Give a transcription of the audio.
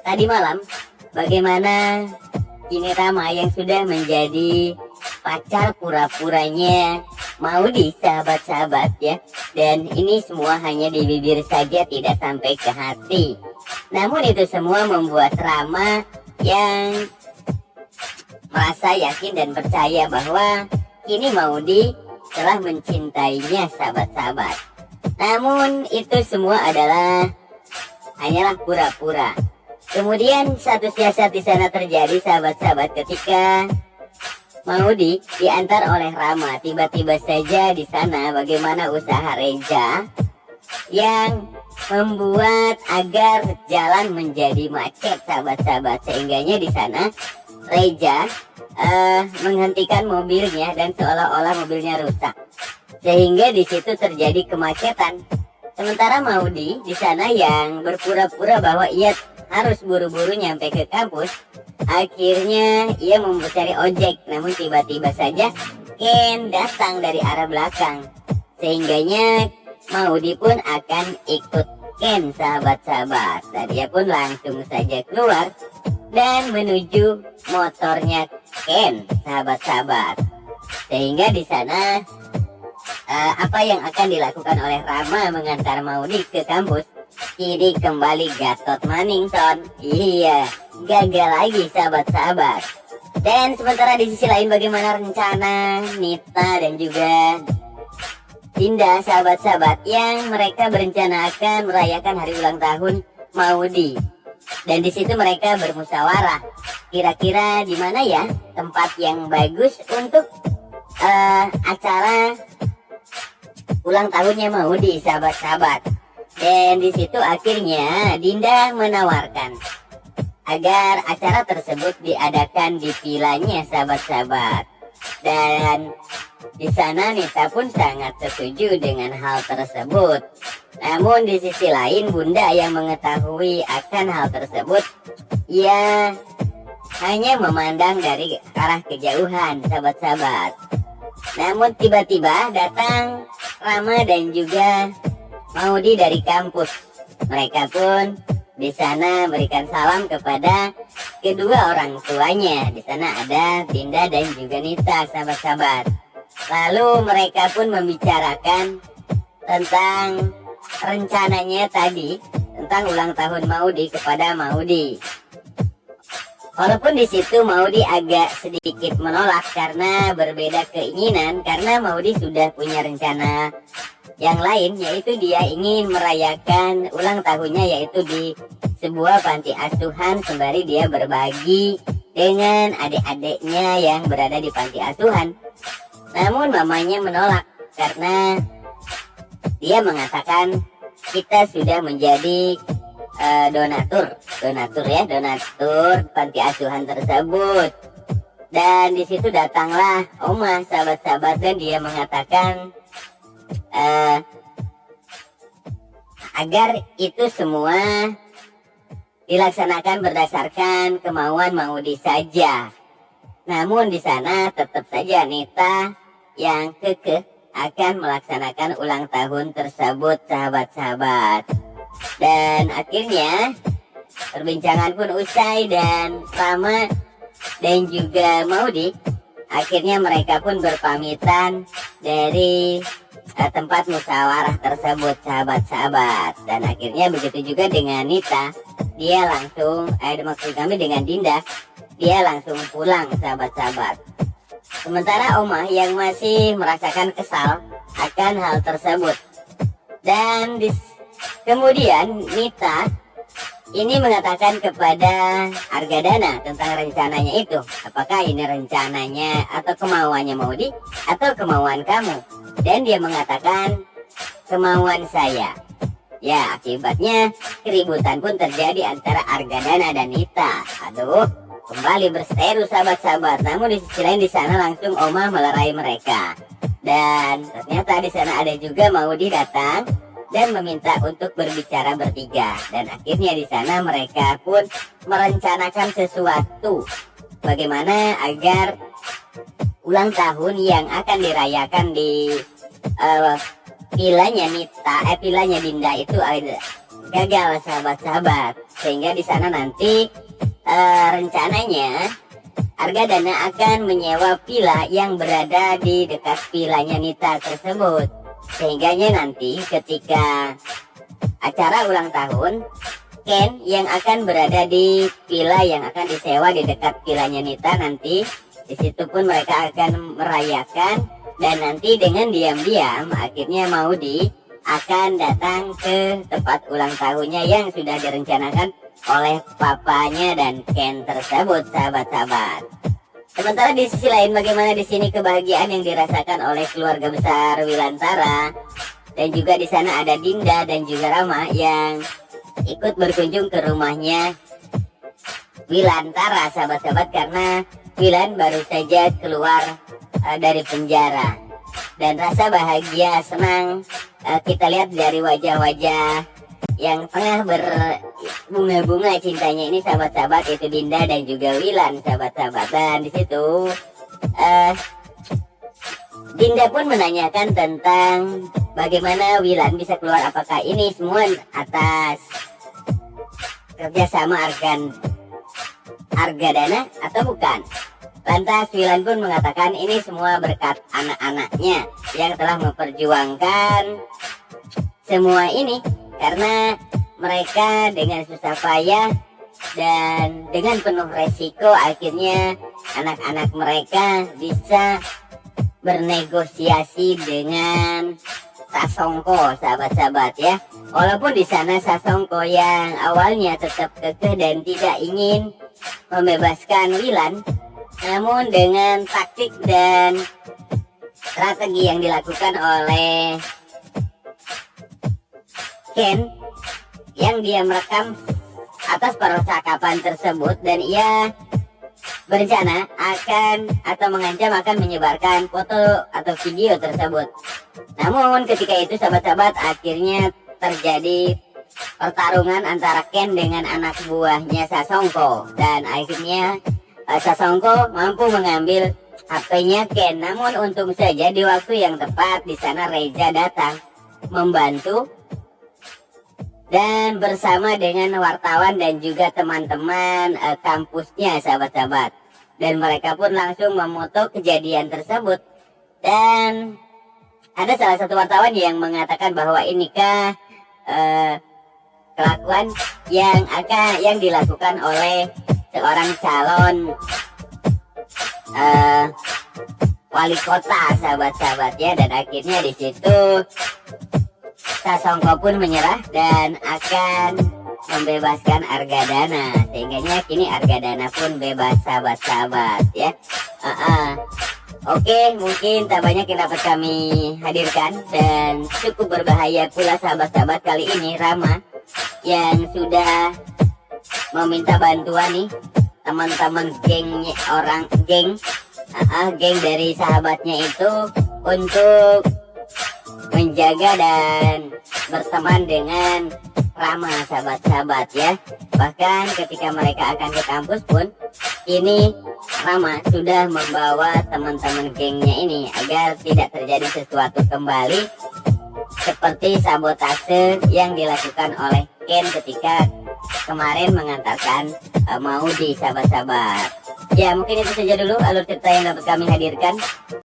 tadi malam bagaimana kini Rama yang sudah menjadi pacar pura-puranya Maudy, sahabat-sahabat ya. Dan ini semua hanya di bibir saja, tidak sampai ke hati. Namun itu semua membuat Rama yang merasa yakin dan percaya bahwa kini Maudy telah mencintainya, sahabat-sahabat. Namun itu semua adalah hanyalah pura-pura. Kemudian satu siasat di sana terjadi, sahabat-sahabat, ketika Maudy diantar oleh Rama. Tiba-tiba saja di sana bagaimana usaha Reza yang membuat agar jalan menjadi macet, sahabat-sahabat. Sehingganya di sana Reza menghentikan mobilnya dan seolah-olah mobilnya rusak, sehingga di situ terjadi kemacetan. Sementara Maudy di sana yang berpura-pura bahwa ia harus buru-buru nyampe ke kampus, akhirnya ia mencari ojek. Namun tiba-tiba saja Ken datang dari arah belakang, sehingganya Maudy pun akan ikut Ken, sahabat-sahabat. Dan dia pun langsung saja keluar dan menuju motornya Ken, sahabat-sahabat. Sehingga di sana apa yang akan dilakukan oleh Rama mengantar Maudy ke kampus kini kembali Gatot Maningson. Iya, gagal lagi, sahabat-sahabat. Dan sementara di sisi lain bagaimana rencana Nita dan juga Dinda, sahabat-sahabat, yang mereka berencana akan merayakan hari ulang tahun Maudy. Dan di situ mereka bermusyawarah, kira-kira di mana ya tempat yang bagus untuk acara ulang tahunnya Maudy, sahabat-sahabat. Dan di situ akhirnya Dinda menawarkan agar acara tersebut diadakan di vilanya, sahabat-sahabat. Dan di sana Nita pun sangat setuju dengan hal tersebut. Namun di sisi lain Bunda yang mengetahui akan hal tersebut, ia hanya memandang dari arah kejauhan, sahabat-sahabat. Namun tiba-tiba datang Rama dan juga Maudy dari kampus. Mereka pun di sana berikan salam kepada kedua orang tuanya. Di sana ada Dinda dan juga Nita, sahabat-sahabat. Lalu mereka pun membicarakan tentang rencananya tadi, tentang ulang tahun Maudy kepada Maudy. Walaupun di situ Maudy agak sedikit menolak karena berbeda keinginan, karena Maudy sudah punya rencana yang lain, yaitu dia ingin merayakan ulang tahunnya yaitu di sebuah panti asuhan sembari dia berbagi dengan adik-adiknya yang berada di panti asuhan. Namun mamanya menolak karena dia mengatakan kita sudah menjadi donatur panti asuhan tersebut. Dan di situ datanglah Oma, sahabat-sahabat, dan dia mengatakan agar itu semua dilaksanakan berdasarkan kemauan Maudy saja. Namun di sana tetap saja Nita yang kekeh akan melaksanakan ulang tahun tersebut, sahabat-sahabat. Dan akhirnya perbincangan pun usai dan Rama dan juga Maudy akhirnya mereka pun berpamitan dari tempat musyawarah tersebut, sahabat-sahabat. Dan akhirnya begitu juga dengan Nita, dia langsung maksud kami dengan Dinda, dia langsung pulang, sahabat-sahabat. Sementara Oma yang masih merasakan kesal akan hal tersebut. Dan kemudian Nita ini mengatakan kepada Argadana tentang rencananya itu. Apakah ini rencananya atau kemauannya Maudy atau kemauan kamu? Dan dia mengatakan kemauan saya. Ya, akibatnya keributan pun terjadi antara Argadana dan Nita. Aduh, kembali berseteru, sahabat-sahabat. Namun di sisi lain di sana langsung Oma melerai mereka. Dan ternyata di sana ada juga Maudy datang dan meminta untuk berbicara bertiga. Dan akhirnya di sana mereka pun merencanakan sesuatu, bagaimana agar ulang tahun yang akan dirayakan di vilanya Dinda itu gagal, sahabat-sahabat. sehingga di sana nanti rencananya Argadana akan menyewa villa yang berada di dekat villanya Nita tersebut, sehingganya nanti ketika acara ulang tahun, Ken yang akan berada di villa yang akan disewa di dekat villanya Nita nanti, di situ pun mereka akan merayakan, dan nanti dengan diam-diam akhirnya Maudy akan datang ke tempat ulang tahunnya yang sudah direncanakan oleh papanya dan Ken tersebut, sahabat-sahabat. Sementara di sisi lain, bagaimana di sini kebahagiaan yang dirasakan oleh keluarga besar Wilantara, dan juga di sana ada Dinda dan juga Rama yang ikut berkunjung ke rumahnya Wilantara, sahabat-sahabat, karena Wilan baru saja keluar dari penjara, dan rasa bahagia senang kita lihat dari wajah-wajah yang tengah berbunga-bunga cintanya ini, sahabat-sahabat, itu Dinda dan juga Wilan, sahabat-sahabat. Dan di situ Dinda pun menanyakan tentang bagaimana Wilan bisa keluar, apakah ini semua atas kerjasama Argadana atau bukan. Lantas Wilan pun mengatakan ini semua berkat anak-anaknya yang telah memperjuangkan semua ini, karena mereka dengan susah payah dan dengan penuh resiko akhirnya anak-anak mereka bisa bernegosiasi dengan Sasongko, sahabat-sahabat ya. Walaupun di sana Sasongko yang awalnya tetap kekeh dan tidak ingin membebaskan Wilan, namun dengan taktik dan strategi yang dilakukan oleh Ken yang dia merekam atas percakapan tersebut, dan ia berencana akan atau mengancam akan menyebarkan foto atau video tersebut. Namun ketika itu, sahabat-sahabat, akhirnya terjadi pertarungan antara Ken dengan anak buahnya Sasongko, dan akhirnya Sasongko mampu mengambil HP-nya Ken. Namun untung saja di waktu yang tepat di sana Reza datang membantu dan bersama dengan wartawan dan juga teman-teman kampusnya, sahabat-sahabat, dan mereka pun langsung memoto kejadian tersebut. Dan ada salah satu wartawan yang mengatakan bahwa inikah kelakuan yang dilakukan oleh seorang calon wali kota, sahabat-sahabat ya. Dan akhirnya di situ Sasongko pun menyerah dan akan membebaskan Argadana, sehingganya kini Argadana pun bebas, sahabat-sahabat ya. Oke, mungkin tak banyak yang dapat kami hadirkan, dan cukup berbahaya pula, sahabat-sahabat, kali ini Rama yang sudah meminta bantuan nih teman-teman geng dari sahabatnya itu untuk menjaga dan berteman dengan Rama, sahabat-sahabat ya. Bahkan ketika mereka akan ke kampus pun, ini Rama sudah membawa teman-teman gengnya ini agar tidak terjadi sesuatu kembali seperti sabotase yang dilakukan oleh Ken ketika kemarin mengantarkan Maudy, sahabat-sahabat. Ya, mungkin itu saja dulu alur cerita yang dapat kami hadirkan.